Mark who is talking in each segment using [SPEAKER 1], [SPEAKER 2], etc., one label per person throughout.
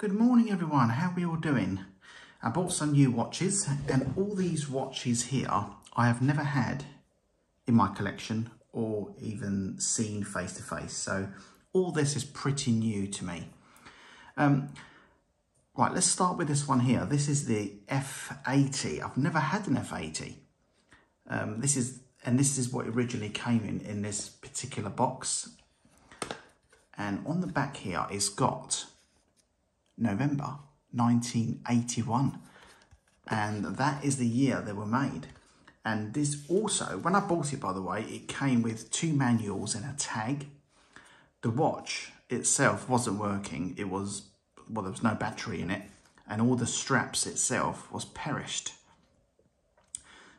[SPEAKER 1] Good morning everyone, how are we all doing? I bought some new watches and all these watches here I have never had in my collection or even seen face to face. So all this is pretty new to me. Right, let's start with this one here. This is the F80. I've never had an F80. This is what originally came in this particular box. And on the back here, it's got November 1981, and that is the year they were made. And this also, when I bought it, by the way, it came with 2 manuals and a tag. The watch itself wasn't working. It was, well, there was no battery in it, and all the straps itself was perished.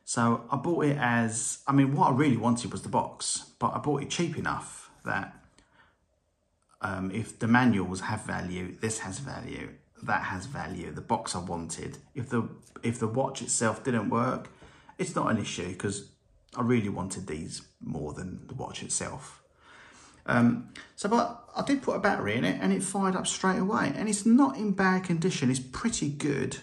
[SPEAKER 1] So I bought it as, I mean, what I really wanted was the box, but I bought it cheap enough that if the manuals have value, this has value, that has value, the box I wanted. If the watch itself didn't work, it's not an issue because I really wanted these more than the watch itself. But I did put a battery in it and it fired up straight away, and it's not in bad condition, it's pretty good.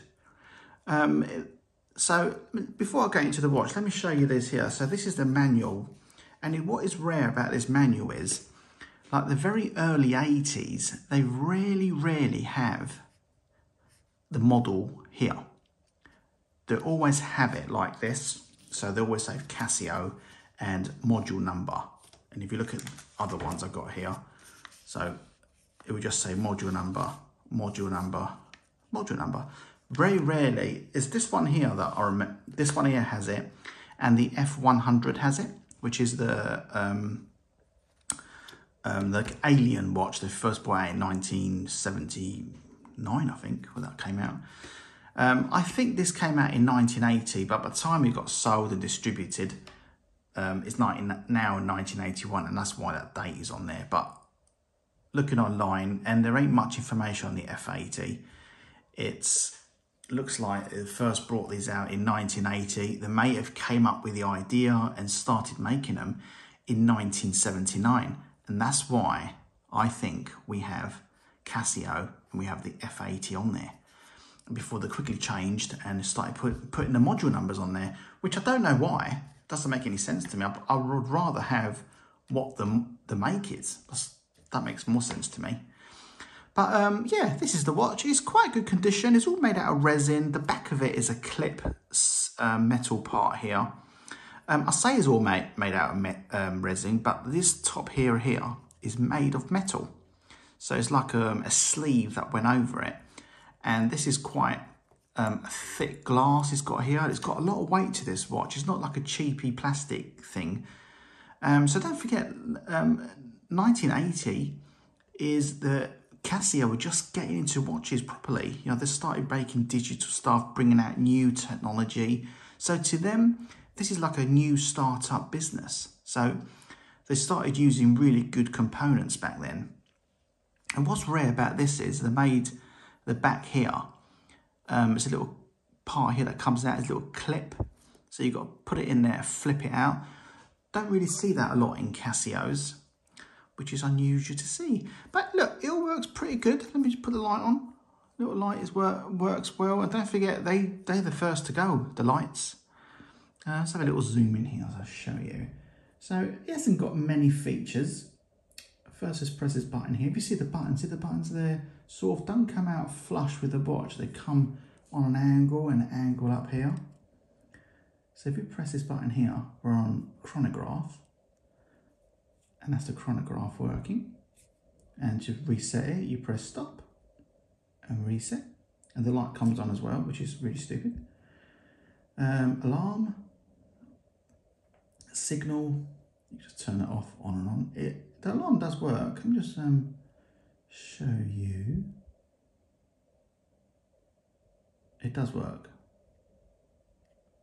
[SPEAKER 1] So before I go into the watch, let me show you this here. So this is the manual, and what is rare about this manual is, like the very early 80s, they rarely have the model here. They always have it like this. So they always say Casio and module number. And if you look at other ones I've got here, so it would just say module number, module number, module number. Very rarely is this one here that I remember. This one here has it, and the F100 has it, which is the Alien watch, the first bought in 1979, I think, when that came out. I think this came out in 1980, but by the time it got sold and distributed, it's now in 1981, and that's why that date is on there. But looking online, and there ain't much information on the F80. It looks like it first brought these out in 1980. They may have came up with the idea and started making them in 1979. And that's why I think we have Casio and we have the F80 on there. Before they quickly changed and started putting the module numbers on there, which I don't know why. It doesn't make any sense to me. I would rather have what the make is. That makes more sense to me. But yeah, this is the watch. It's quite good condition. It's all made out of resin. The back of it is a clip metal part here. I say it's all made out of resin, but this top here is made of metal. So it's like a sleeve that went over it. And this is quite thick glass it's got here. It's got a lot of weight to this watch. It's not like a cheapy plastic thing. So don't forget, 1980 is the Casio were just getting into watches properly. You know, they started making digital stuff, bringing out new technology. So to them, this is like a new startup business. So they started using really good components back then. And what's rare about this is they made the back here. It's a little part here that comes out as a little clip. So you've got to put it in there, flip it out. Don't really see that a lot in Casios, which is unusual to see. But look, it all works pretty good. Let me just put the light on. Little light works well. And don't forget, they're the first to go, the lights. Let's have a little zoom in here as I'll show you. So it hasn't got many features. First, just press this button here. If you see the buttons there sort of don't come out flush with the watch. They come on an angle and an angle up here. So if you press this button here, we're on chronograph. And that's the chronograph working. And to reset it, you press stop and reset. And the light comes on as well, which is really stupid. Alarm. Signal, you just turn it off, on and on. The alarm does work. Let me just show you. It does work,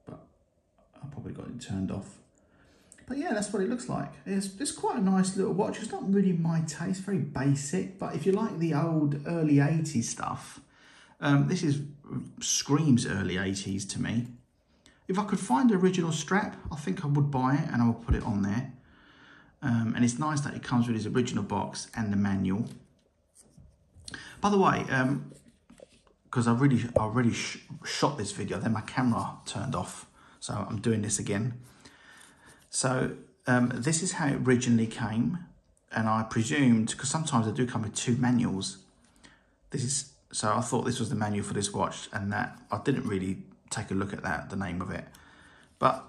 [SPEAKER 1] but I probably got it turned off. But yeah, that's what it looks like. It's quite a nice little watch. It's not really my taste, very basic. But if you like the old early 80s stuff, this screams early 80s to me. If I could find the original strap, I think I would buy it and I will put it on there. And it's nice that it comes with his original box and the manual. By the way, because I really shot this video, then my camera turned off. So I'm doing this again. So this is how it originally came. And I presumed, because sometimes they do come with 2 manuals. So I thought this was the manual for this watch, and that I didn't really take a look at that, the name of it. But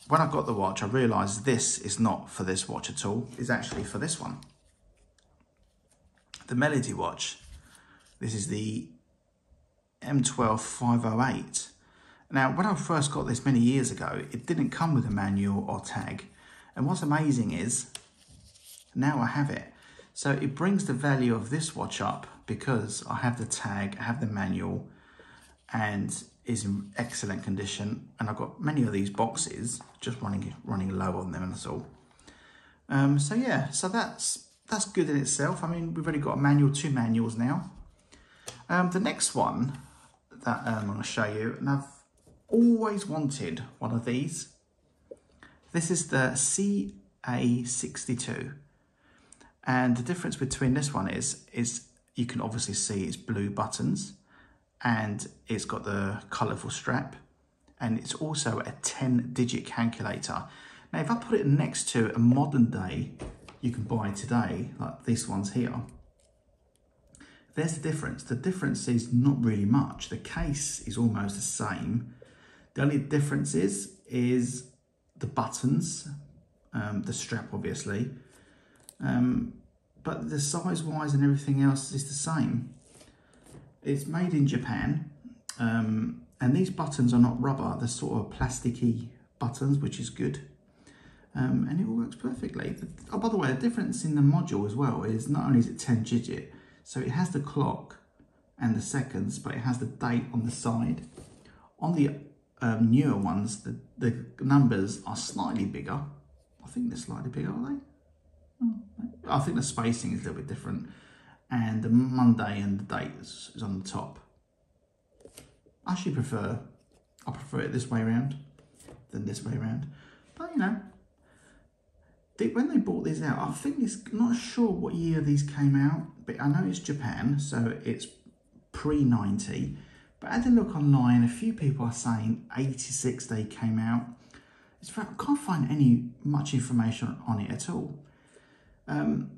[SPEAKER 1] when I got the watch, I realised this is not for this watch at all. It's actually for this one. The Melody watch. This is the M12-508. Now, when I first got this many years ago, it didn't come with a manual or tag. And what's amazing is, now I have it. So it brings the value of this watch up because I have the tag, I have the manual, and is in excellent condition. And I've got many of these boxes, just running low on them, and that's all. So yeah, so that's good in itself. I mean, we've already got a manual, 2 manuals now. The next one that I'm going to show you, and I've always wanted one of these. This is the CA62. And the difference between this one is you can obviously see it's blue buttons, and it's got the colourful strap, and it's also a 10-digit calculator. Now, if I put it next to a modern day you can buy today, like these ones here, there's the difference. The difference is not really much. The case is almost the same. The only difference is the buttons, the strap obviously, but the size-wise and everything else is the same. It's made in Japan, and these buttons are not rubber, they're sort of plasticky buttons, which is good. And it all works perfectly. Oh, by the way, the difference in the module as well is not only is it 10-digit, so it has the clock and the seconds, but it has the date on the side. On the newer ones, the numbers are slightly bigger. I think they're slightly bigger, are they? I think the spacing is a little bit different, and the Monday and the date is on the top. I actually prefer it this way around than this way around, but you know, when they brought these out, I think not sure what year these came out, but I know it's Japan, so it's pre-90. But I had a look online, a few people are saying 86 they came out. I can't find much information on it at all. When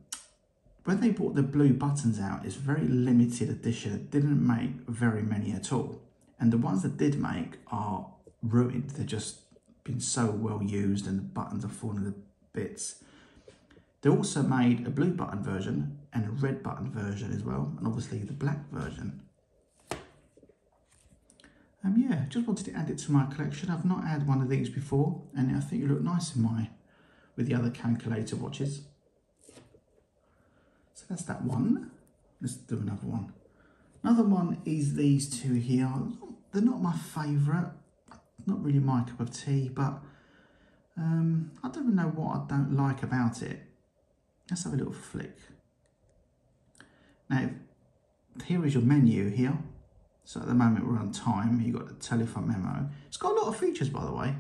[SPEAKER 1] they brought the blue buttons out, it's very limited edition. It didn't make very many at all. And the ones that did make are ruined. They've just been so well used and the buttons are falling to bits. They also made a blue button version and a red button version as well, and obviously the black version. Yeah, just wanted to add it to my collection. I've not had one of these before, and I think it look nice with the other calculator watches. So that's that one. Let's do another one. Another one is these 2 here. They're not my favourite, not really my cup of tea, but I don't even know what I don't like about it. Let's have a little flick. Now, here is your menu here. So at the moment we're on time. You've got the telephone memo. It's got a lot of features, by the way.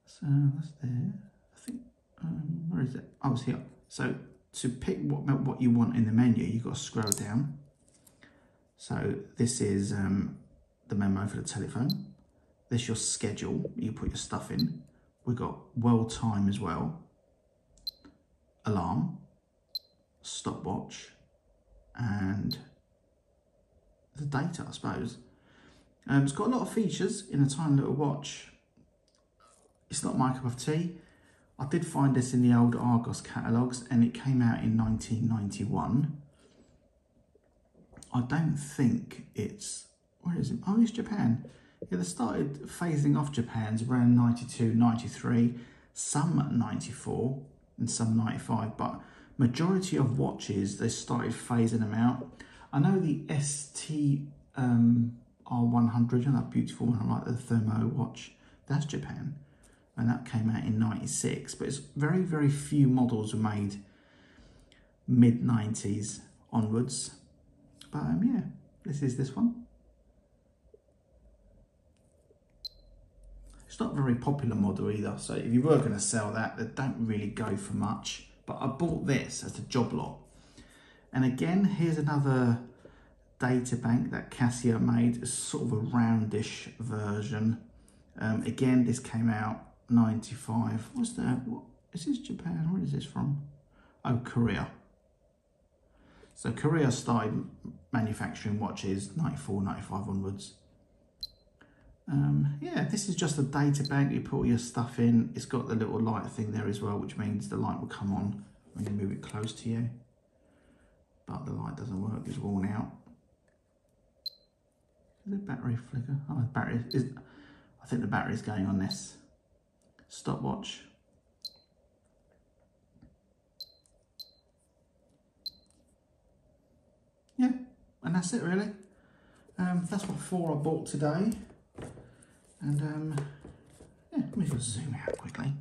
[SPEAKER 1] So that's there. I think, where is it? Oh, it's here. So to pick what you want in the menu, you've got to scroll down. So this is the memo for the telephone. This is your schedule. You put your stuff in. We've got world time as well. Alarm, stopwatch, and the data, I suppose. It's got a lot of features in a tiny little watch. It's not my cup of tea. I did find this in the old Argos catalogues, and it came out in 1991. I don't think it's, where is it? Oh, it's Japan. Yeah, they started phasing off Japan's around 92, 93, some 94 and some 95, but majority of watches, they started phasing them out. I know the ST R100, and that beautiful one, I like the thermo watch, that's Japan, and that came out in 96, but it's very, very few models were made mid-90s onwards. But yeah, this is this one. It's not a very popular model either, so if you were going to sell that, they don't really go for much. But I bought this as a job lot. And again, here's another data bank that Casio made. It's sort of a roundish version. Again, this came out 95. What's that? What is this? Japan? Where is this from? Oh, Korea. So Korea started manufacturing watches 94, 95 onwards. Yeah, this is just a data bank. You put all your stuff in. It's got the little light thing there as well, which means the light will come on when you move it close to you. But the light doesn't work, it's worn out. Is the battery flicker? Oh, the battery is, I think the battery is going on this stopwatch. Yeah, and that's it really. That's what 4 I bought today. And yeah, let me just zoom out quickly.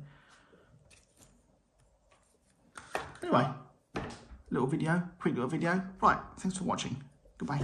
[SPEAKER 1] Anyway, quick little video. Right, thanks for watching. Goodbye.